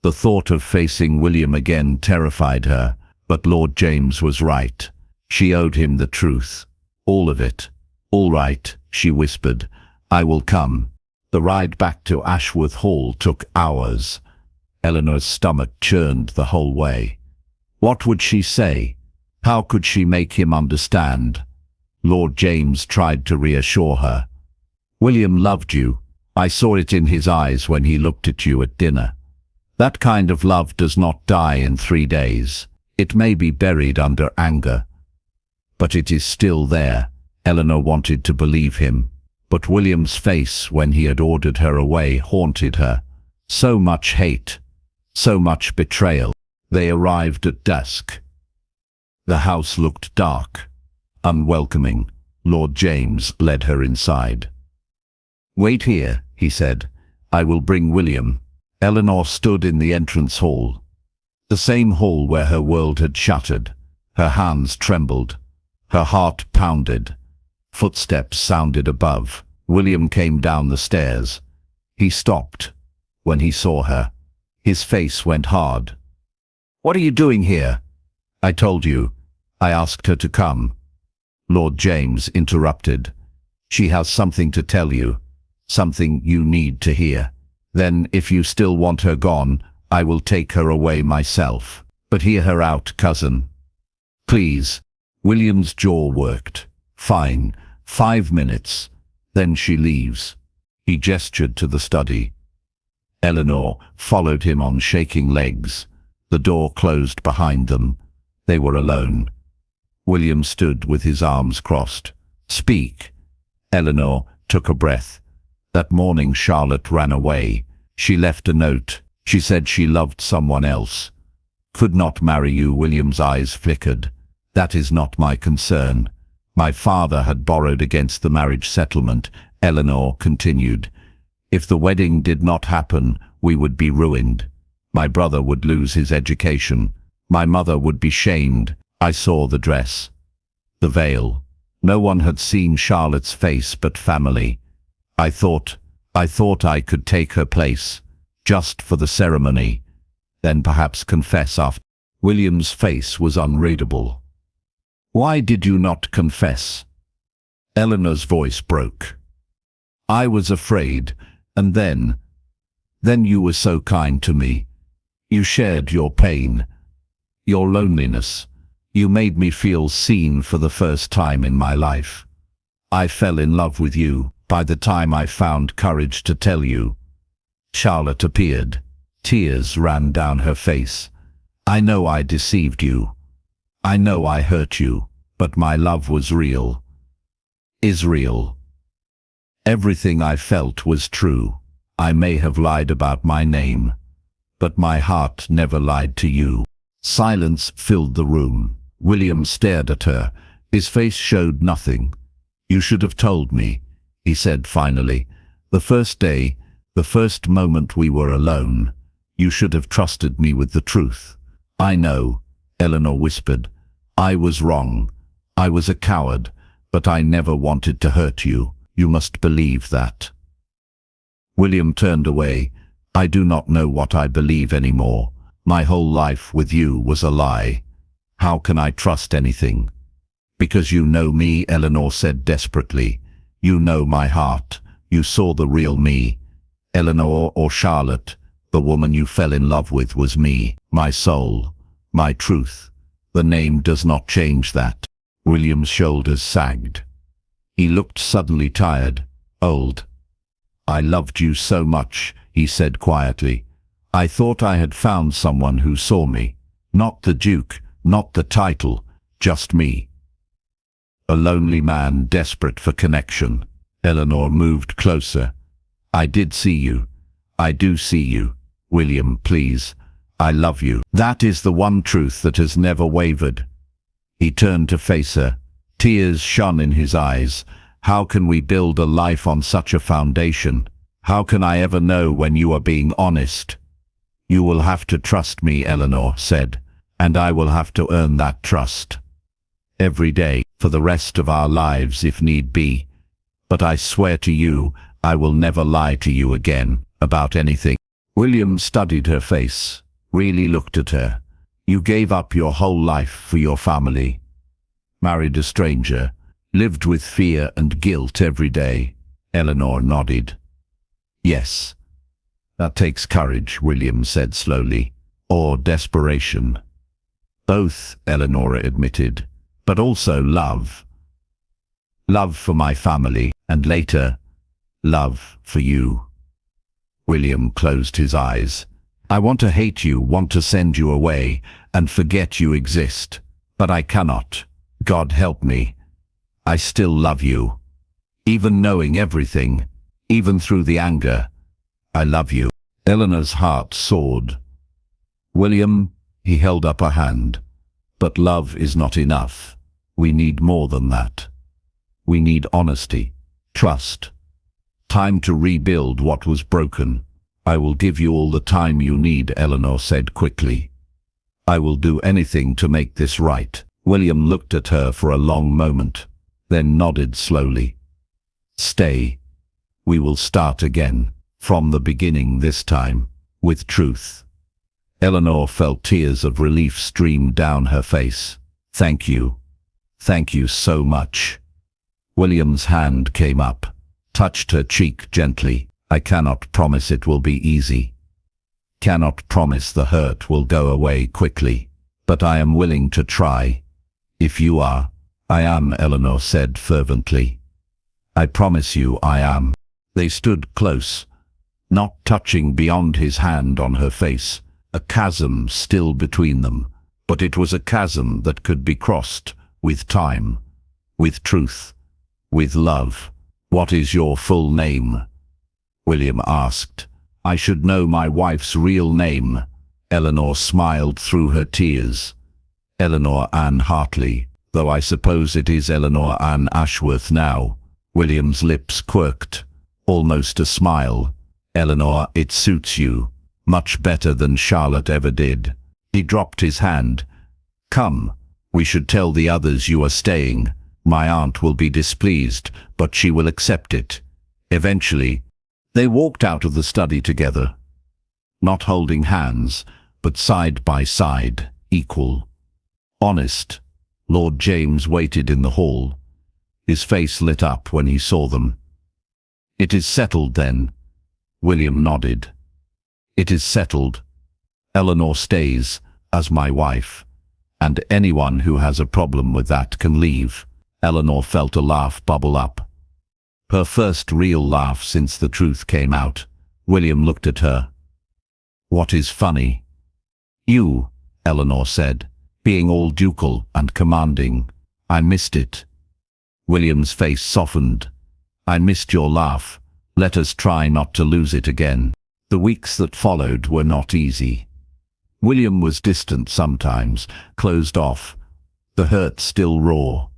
The thought of facing William again terrified her, but Lord James was right. She owed him the truth. All of it. All right, she whispered. I will come. The ride back to Ashworth Hall took hours. Eleanor's stomach churned the whole way. What would she say? How could she make him understand? Lord James tried to reassure her. William loved you. I saw it in his eyes when he looked at you at dinner. That kind of love does not die in 3 days. It may be buried under anger, but it is still there. Eleanor wanted to believe him, but William's face when he had ordered her away haunted her. So much hate, so much betrayal. They arrived at dusk. The house looked dark, unwelcoming. Lord James led her inside. Wait here, he said. I will bring William. Eleanor stood in the entrance hall. The same hall where her world had shattered. Her hands trembled. Her heart pounded. Footsteps sounded above. William came down the stairs. He stopped when he saw her. His face went hard. What are you doing here? I told you. I asked her to come. Lord James interrupted. She has something to tell you. Something you need to hear. Then, if you still want her gone, I will take her away myself. But hear her out, cousin. Please. William's jaw worked. Fine. 5 minutes. Then she leaves. He gestured to the study. Eleanor followed him on shaking legs. The door closed behind them. They were alone. William stood with his arms crossed. Speak. Eleanor took a breath. That morning Charlotte ran away. She left a note. She said she loved someone else. Could not marry you. William's eyes flickered. That is not my concern. My father had borrowed against the marriage settlement. Eleanor continued. If the wedding did not happen, we would be ruined. My brother would lose his education. My mother would be shamed. I saw the dress, the veil. No one had seen Charlotte's face but family. I thought I could take her place, just for the ceremony, then perhaps confess after. William's face was unreadable. Why did you not confess? Eleanor's voice broke. I was afraid, and then you were so kind to me. You shared your pain, your loneliness. You made me feel seen for the first time in my life. I fell in love with you by the time I found courage to tell you. Charlotte appeared. Tears ran down her face. I know I deceived you. I know I hurt you, but my love was real. Is real. Everything I felt was true. I may have lied about my name, but my heart never lied to you. Silence filled the room. William stared at her. His face showed nothing. You should have told me, he said finally. The first day, the first moment we were alone. You should have trusted me with the truth. I know, Eleanor whispered. I was wrong. I was a coward, but I never wanted to hurt you. You must believe that. William turned away. I do not know what I believe anymore. My whole life with you was a lie. How can I trust anything? Because you know me, Eleanor said desperately. You know my heart. You saw the real me. Eleanor or Charlotte, the woman you fell in love with was me, my soul, my truth. The name does not change that. William's shoulders sagged. He looked suddenly tired, old. "I loved you so much," he said quietly. "I thought I had found someone who saw me. Not the Duke, not the title, just me. A lonely man desperate for connection." Eleanor moved closer. "I did see you. I do see you. William, please. I love you. That is the one truth that has never wavered." He turned to face her. Tears shone in his eyes. "How can we build a life on such a foundation? How can I ever know when you are being honest?" "You will have to trust me," Eleanor said, "and I will have to earn that trust. Every day, for the rest of our lives if need be. But I swear to you, I will never lie to you again, about anything." William studied her face, really looked at her. "You gave up your whole life for your family. Married a stranger, lived with fear and guilt every day." Eleanor nodded. "Yes. That takes courage," William said slowly. "Or desperation." "Both," Eleanor admitted, "but also love. Love for my family, and later, love for you." William closed his eyes. "I want to hate you, want to send you away, and forget you exist. But I cannot. God help me. I still love you. Even knowing everything, even through the anger, I love you." Eleanor's heart soared. "William," he held up a hand, "but love is not enough. We need more than that. We need honesty, trust, time to rebuild what was broken." "I will give you all the time you need," Eleanor said quickly. "I will do anything to make this right." William looked at her for a long moment, then nodded slowly. "Stay. We will start again, from the beginning this time, with truth." Eleanor felt tears of relief stream down her face. "Thank you. Thank you so much." William's hand came up, touched her cheek gently. "I cannot promise it will be easy. Cannot promise the hurt will go away quickly. But I am willing to try. If you are." "I am," Eleanor said fervently. "I promise you I am." They stood close, not touching beyond his hand on her face, a chasm still between them. But it was a chasm that could be crossed with time, with truth, with love. "What is your full name?" William asked. "I should know my wife's real name." Eleanor smiled through her tears. "Eleanor Ann Hartley, though I suppose it is Eleanor Ann Ashworth now." William's lips quirked, almost a smile. "Eleanor, it suits you, much better than Charlotte ever did." He dropped his hand. "Come, we should tell the others you are staying. My aunt will be displeased, but she will accept it. Eventually." They walked out of the study together, not holding hands, but side by side, equal. Honest. Lord James waited in the hall. His face lit up when he saw them. "It is settled then?" William nodded. "It is settled. Eleanor stays, as my wife, and anyone who has a problem with that can leave." Eleanor felt a laugh bubble up. Her first real laugh since the truth came out. William looked at her. "What is funny?" "You," Eleanor said, "being all ducal and commanding. I missed it." William's face softened. "I missed your laugh. Let us try not to lose it again." The weeks that followed were not easy. William was distant sometimes, closed off, the hurt still raw.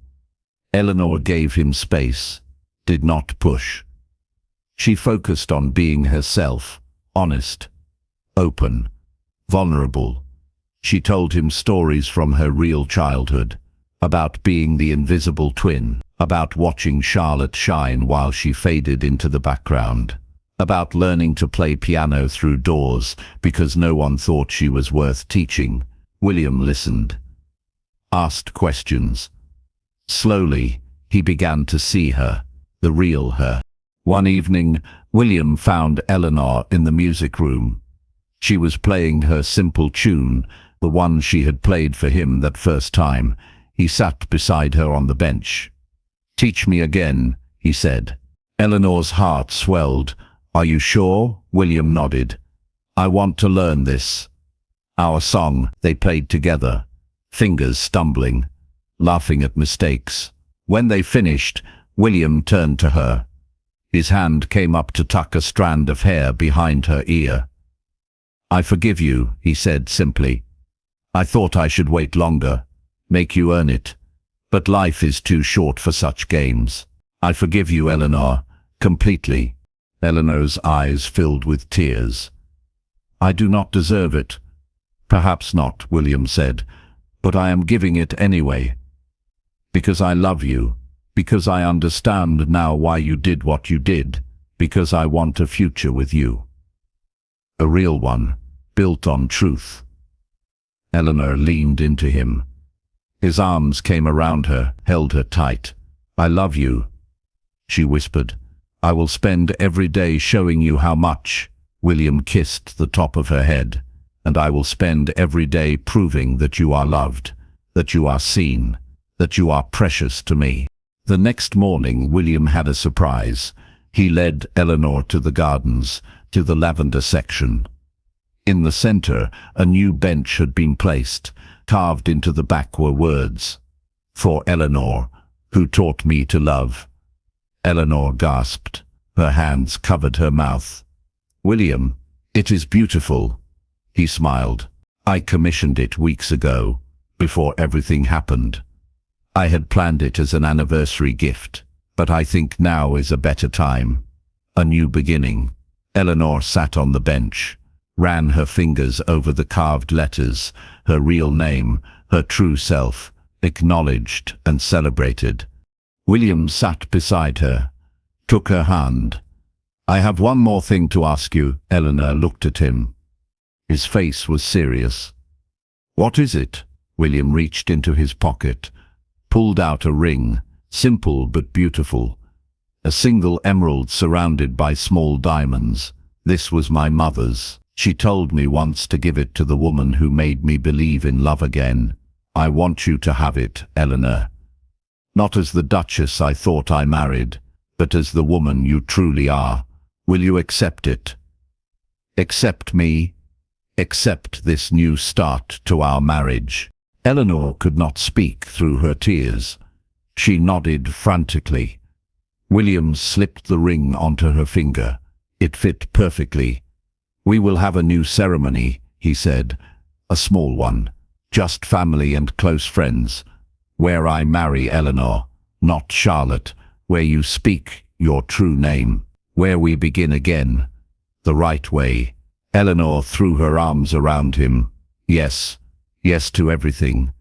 Eleanor gave him space, did not push. She focused on being herself, honest, open, vulnerable. She told him stories from her real childhood, about being the invisible twin, about watching Charlotte shine while she faded into the background, about learning to play piano through doors because no one thought she was worth teaching. William listened, asked questions. Slowly, he began to see her, the real her. One evening, William found Eleanor in the music room. She was playing her simple tune, the one she had played for him that first time. he sat beside her on the bench. "Teach me again," he said. Eleanor's heart swelled. "Are you sure?" William nodded. "I want to learn this." Our song they played together, fingers stumbling, laughing at mistakes. When they finished, William turned to her. His hand came up to tuck a strand of hair behind her ear. "I forgive you," he said simply. "I thought I should wait longer, make you earn it. But life is too short for such games. I forgive you, Eleanor, completely." Eleanor's eyes filled with tears. "I do not deserve it." "Perhaps not," William said, "but I am giving it anyway. Because I love you, because I understand now why you did what you did, because I want a future with you. A real one, built on truth." Eleanor leaned into him. His arms came around her, held her tight. "I love you," she whispered. "I will spend every day showing you how much." William kissed the top of her head. "And I will spend every day proving that you are loved, that you are seen, that you are precious to me." The next morning, William had a surprise. He led Eleanor to the gardens, to the lavender section. In the center, a new bench had been placed. Carved into the back were words, "For Eleanor, who taught me to love." Eleanor gasped. Her hands covered her mouth. "William, it is beautiful." He smiled. "I commissioned it weeks ago, before everything happened. I had planned it as an anniversary gift, but I think now is a better time. A new beginning." Eleanor sat on the bench, ran her fingers over the carved letters, her real name, her true self, acknowledged and celebrated. William sat beside her, took her hand. "I have one more thing to ask you." Eleanor looked at him. His face was serious. "What is it?" William reached into his pocket, pulled out a ring, simple but beautiful. A single emerald surrounded by small diamonds. "This was my mother's. She told me once to give it to the woman who made me believe in love again. I want you to have it, Eleanor. Not as the Duchess I thought I married, but as the woman you truly are. Will you accept it? Accept me? Accept this new start to our marriage." Eleanor could not speak through her tears. She nodded frantically. William slipped the ring onto her finger. It fit perfectly. "We will have a new ceremony," he said. "A small one. Just family and close friends. Where I marry Eleanor, not Charlotte. Where you speak your true name. Where we begin again. The right way." Eleanor threw her arms around him. "Yes. Yes to everything."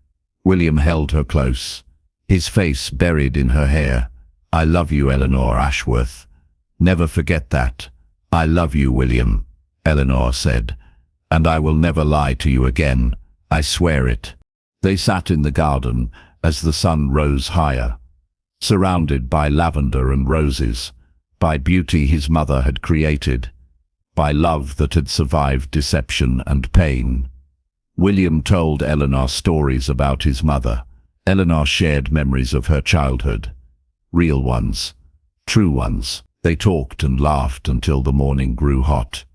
William held her close, his face buried in her hair. "I love you, Eleanor Ashworth. Never forget that." "I love you, William," Eleanor said. "And I will never lie to you again. I swear it." They sat in the garden as the sun rose higher, surrounded by lavender and roses, by beauty his mother had created, by love that had survived deception and pain. William told Eleanor stories about his mother. Eleanor shared memories of her childhood. Real ones, true ones. They talked and laughed until the morning grew hot.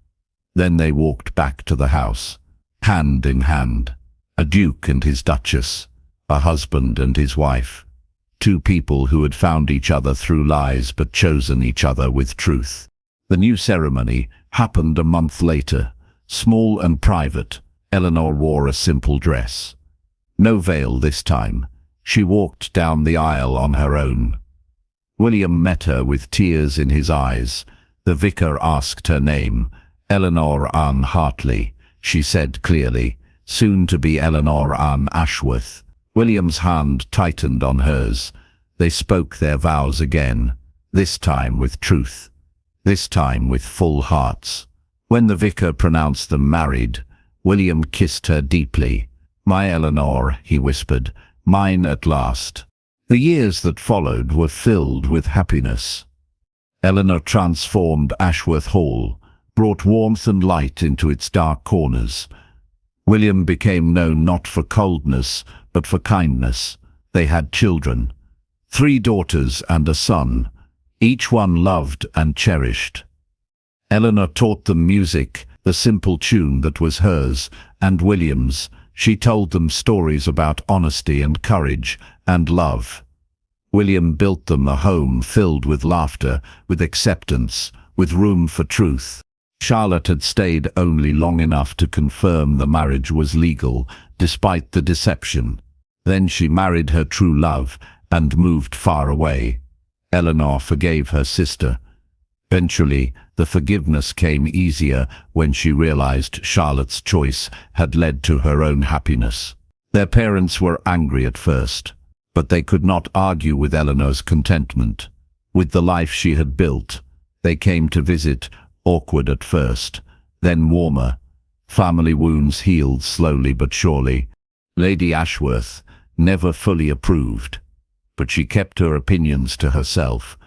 Then they walked back to the house, hand in hand. A duke and his duchess, a husband and his wife. Two people who had found each other through lies but chosen each other with truth. The new ceremony happened a month later, small and private. Eleanor wore a simple dress. No veil this time. She walked down the aisle on her own. William met her with tears in his eyes. The vicar asked her name. "Eleanor Anne Hartley," she said clearly, "soon to be Eleanor Anne Ashworth." William's hand tightened on hers. They spoke their vows again, this time with truth, this time with full hearts. When the vicar pronounced them married, William kissed her deeply. "My Eleanor," he whispered, "mine at last." The years that followed were filled with happiness. Eleanor transformed Ashworth Hall, brought warmth and light into its dark corners. William became known not for coldness, but for kindness. They had children, 3 daughters and a son, each one loved and cherished. Eleanor taught them music, the simple tune that was hers and William's. She told them stories about honesty and courage and love. William built them a home filled with laughter, with acceptance, with room for truth. Charlotte had stayed only long enough to confirm the marriage was legal, despite the deception. Then she married her true love and moved far away. Eleanor forgave her sister. Eventually, the forgiveness came easier when she realized Charlotte's choice had led to her own happiness. Their parents were angry at first, but they could not argue with Eleanor's contentment. With the life she had built, they came to visit, awkward at first, then warmer. Family wounds healed slowly but surely. Lady Ashworth never fully approved, but she kept her opinions to herself,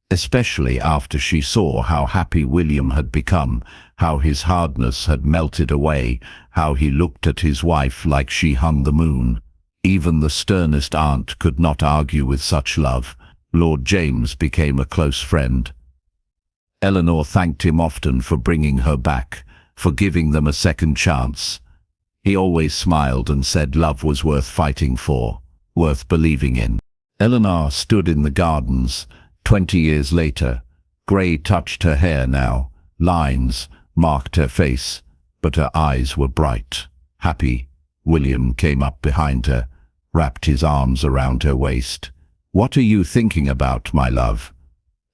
especially after she saw how happy William had become, how his hardness had melted away, how he looked at his wife like she hung the moon. Even the sternest aunt could not argue with such love. Lord James became a close friend. Eleanor thanked him often for bringing her back, for giving them a second chance. He always smiled and said love was worth fighting for, worth believing in. Eleanor stood in the gardens. 20 years later, grey touched her hair now, lines marked her face, but her eyes were bright, happy. William came up behind her, wrapped his arms around her waist. "What are you thinking about, my love?"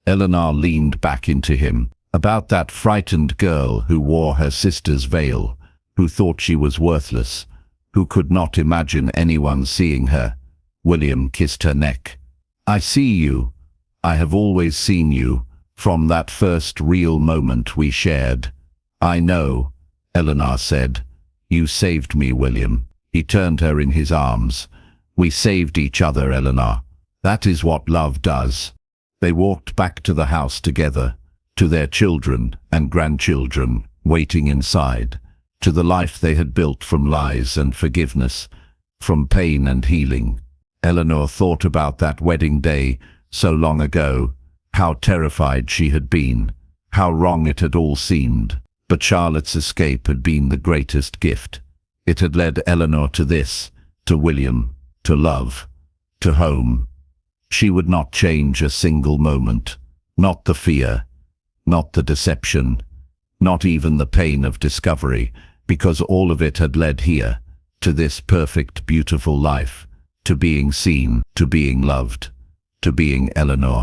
Eleanor leaned back into him. "About that frightened girl who wore her sister's veil, who thought she was worthless, who could not imagine anyone seeing her." William kissed her neck. "I see you. I have always seen you, from that first real moment we shared." "I know," Eleanor said. "You saved me, William." He turned her in his arms. "We saved each other, Eleanor. That is what love does." They walked back to the house together, to their children and grandchildren waiting inside, to the life they had built from lies and forgiveness, from pain and healing. Eleanor thought about that wedding day so long ago, how terrified she had been, how wrong it had all seemed. But Charlotte's escape had been the greatest gift. It had led Eleanor to this, to William, to love, to home. She would not change a single moment, not the fear, not the deception, not even the pain of discovery, because all of it had led here, to this perfect, beautiful life, to being seen, to being loved, to being Eleanor.